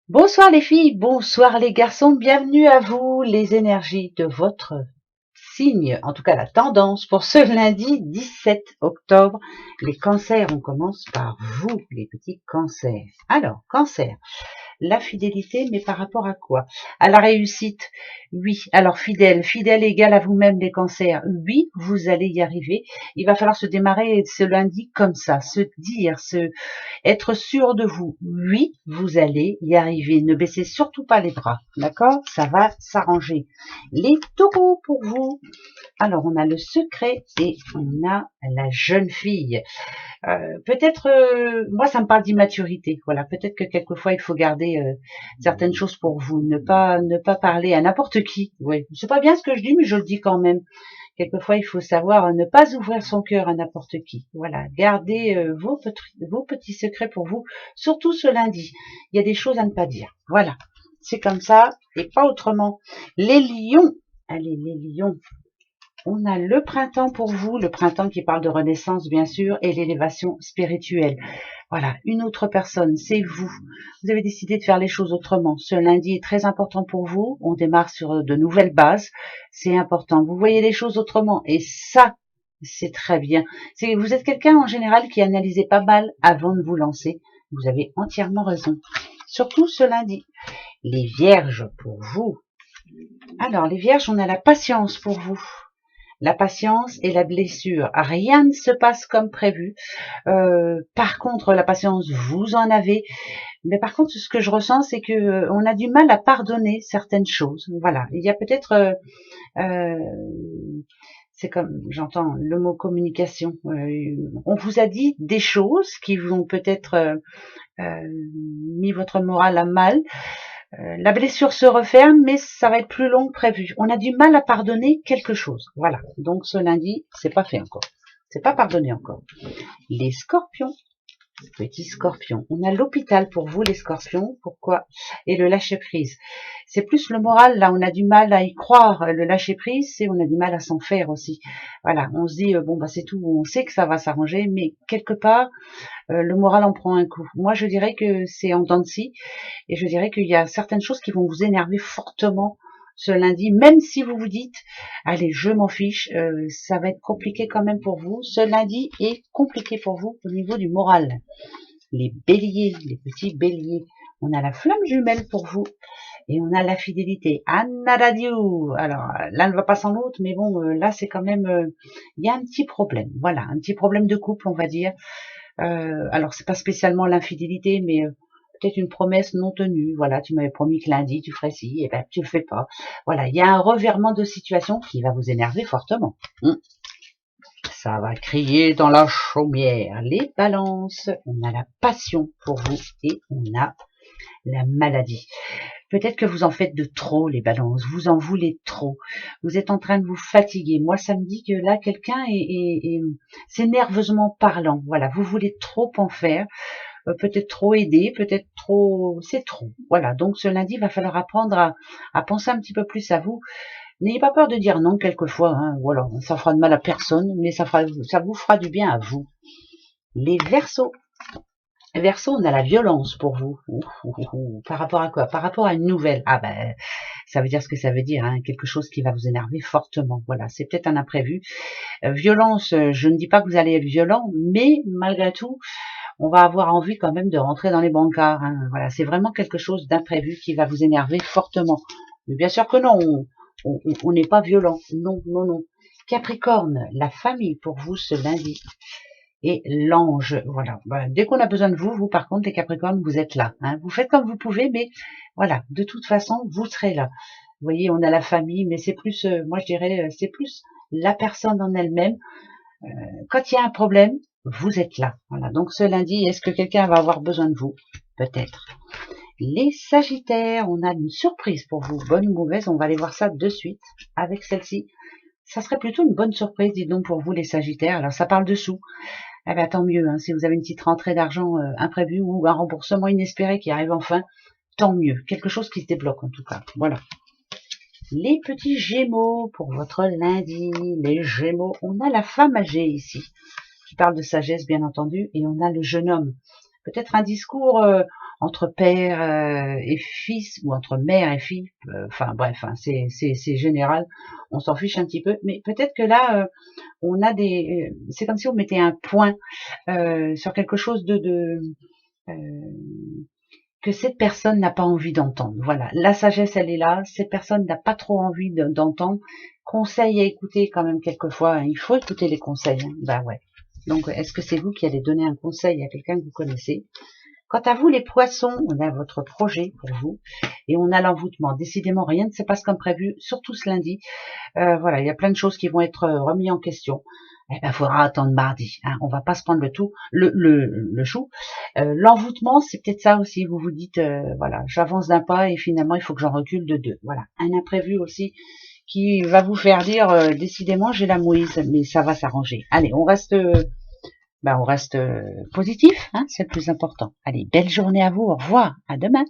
Bonsoir les filles, bonsoir les garçons, bienvenue à vous, les énergies de votre signe, en tout cas la tendance pour ce lundi 17 octobre. Les cancers, on commence par vous, les petits cancers. Alors, cancer. La fidélité, mais par rapport à quoi? À la réussite, oui. Alors fidèle, fidèle égale à vous-même les cancers. Oui, vous allez y arriver. Il va falloir se démarrer ce lundi comme ça, se dire, être sûr de vous. Oui, vous allez y arriver. Ne baissez surtout pas les bras, d'accord? Ça va s'arranger. Les taureaux pour vous. Alors, on a le secret et on a la jeune fille. Peut-être, moi, ça me parle d'immaturité. Voilà, peut-être que quelquefois, il faut garder certaines choses pour vous. Ne pas parler à n'importe qui. Oui, c'est pas bien ce que je dis, mais je le dis quand même. Quelquefois, il faut savoir ne pas ouvrir son cœur à n'importe qui. Voilà, gardez vos petits secrets pour vous, surtout ce lundi. Il y a des choses à ne pas dire. Voilà, c'est comme ça et pas autrement. Les lions, allez les lions, on a le printemps pour vous, le printemps qui parle de renaissance bien sûr, et l'élévation spirituelle. Voilà, une autre personne, c'est vous. Vous avez décidé de faire les choses autrement. Ce lundi est très important pour vous. On démarre sur de nouvelles bases. C'est important. Vous voyez les choses autrement. Et ça, c'est très bien. Vous êtes quelqu'un en général qui analysait pas mal avant de vous lancer. Vous avez entièrement raison. Surtout ce lundi. Les vierges pour vous. Alors, les vierges, on a la patience pour vous. La patience et la blessure. Rien ne se passe comme prévu. Par contre, la patience, vous en avez. Mais par contre, ce que je ressens, c'est que on a du mal à pardonner certaines choses. Voilà. Il y a peut-être, euh, c'est comme, j'entends le mot communication. On vous a dit des choses qui vont peut-être mis votre morale à mal. La blessure se referme, mais ça va être plus long que prévu. On a du mal à pardonner quelque chose. Voilà. Donc ce lundi, c'est pas fait encore. C'est pas pardonné encore. Les scorpions. Petit scorpion. On a l'hôpital pour vous, les scorpions. Pourquoi? Et le lâcher prise. C'est plus le moral, là, on a du mal à y croire. Le lâcher prise, c'est on a du mal à s'en faire aussi. Voilà, on se dit, bon, bah c'est tout, on sait que ça va s'arranger, mais quelque part, le moral en prend un coup. Moi, je dirais que c'est en dents de scie, et je dirais qu'il y a certaines choses qui vont vous énerver fortement ce lundi, même si vous vous dites, allez, je m'en fiche, ça va être compliqué quand même pour vous. Ce lundi est compliqué pour vous au niveau du moral. Les béliers, les petits béliers, on a la flamme jumelle pour vous et on a la fidélité. Anna Radio. Alors, l'un ne va pas sans l'autre, mais bon, là, c'est quand même, il y a un petit problème. Voilà, un petit problème de couple, on va dire. Alors, c'est pas spécialement l'infidélité, mais peut-être une promesse non tenue. Voilà, tu m'avais promis que lundi tu ferais ci, et ben tu le fais pas. Voilà, il y a un revirement de situation qui va vous énerver fortement. Ça va crier dans la chaumière. Les balances, on a la passion pour vous et on a la maladie. Peut-être que vous en faites de trop, les balances. Vous en voulez trop. Vous êtes en train de vous fatiguer. Moi, ça me dit que là, quelqu'un c'est nerveusement parlant. Voilà, vous voulez trop en faire. Peut-être trop aider, peut-être trop, c'est trop. Voilà, donc ce lundi, il va falloir apprendre à penser un petit peu plus à vous. N'ayez pas peur de dire non quelquefois, hein, voilà, ça fera de mal à personne, mais ça vous fera du bien à vous. Les Verseaux. Verseau, on a la violence pour vous. Par rapport à quoi? Par rapport à une nouvelle. Ah ben, ça veut dire ce que ça veut dire, hein, quelque chose qui va vous énerver fortement. Voilà, c'est peut-être un imprévu. Violence, je ne dis pas que vous allez être violent, mais malgré tout, on va avoir envie quand même de rentrer dans les brancards. Hein. Voilà, c'est vraiment quelque chose d'imprévu qui va vous énerver fortement. Mais bien sûr que non, on n'est pas violent. Non, non, non. Capricorne, la famille pour vous ce lundi. Et l'ange, voilà. Dès qu'on a besoin de vous, par contre, les Capricornes, vous êtes là. Hein. Vous faites comme vous pouvez, mais voilà, de toute façon, vous serez là. Vous voyez, on a la famille, mais c'est plus, moi je dirais, c'est plus la personne en elle-même. Quand il y a un problème, vous êtes là. Voilà. Donc ce lundi, est-ce que quelqu'un va avoir besoin de vous? Peut-être. Les Sagittaires, on a une surprise pour vous, bonne ou mauvaise, on va aller voir ça de suite avec celle-ci. Ça serait plutôt une bonne surprise, dis donc, pour vous les Sagittaires. Alors ça parle de sous. Eh bien, tant mieux, hein, si vous avez une petite rentrée d'argent imprévue ou un remboursement inespéré qui arrive enfin, tant mieux. Quelque chose qui se débloque en tout cas. Voilà. Les petits Gémeaux pour votre lundi. Les Gémeaux, on a la femme âgée ici, qui parle de sagesse bien entendu, et on a le jeune homme. Peut-être un discours entre père et fils, ou entre mère et fille, enfin bref, hein, c'est général, on s'en fiche un petit peu, mais peut-être que là, on a c'est comme si on mettait un point sur quelque chose que cette personne n'a pas envie d'entendre. Voilà, la sagesse, elle est là, cette personne n'a pas trop envie d'entendre. Conseil à écouter quand même quelquefois, hein. Il faut écouter les conseils, hein. Bah ouais. Donc, est-ce que c'est vous qui allez donner un conseil à quelqu'un que vous connaissez? Quant à vous, les poissons, on a votre projet pour vous, et on a l'envoûtement. Décidément, rien ne se passe comme prévu, surtout ce lundi. Voilà, il y a plein de choses qui vont être remises en question. Eh ben, faudra attendre mardi. Hein. On va pas se prendre le chou. L'envoûtement, c'est peut-être ça aussi. Vous vous dites, voilà, j'avance d'un pas et finalement, il faut que j'en recule de deux. Voilà, un imprévu aussi qui va vous faire dire, décidément, j'ai la mouise, mais ça va s'arranger. Allez, on reste positif, hein, c'est le plus important. Allez, belle journée à vous. Au revoir. À demain.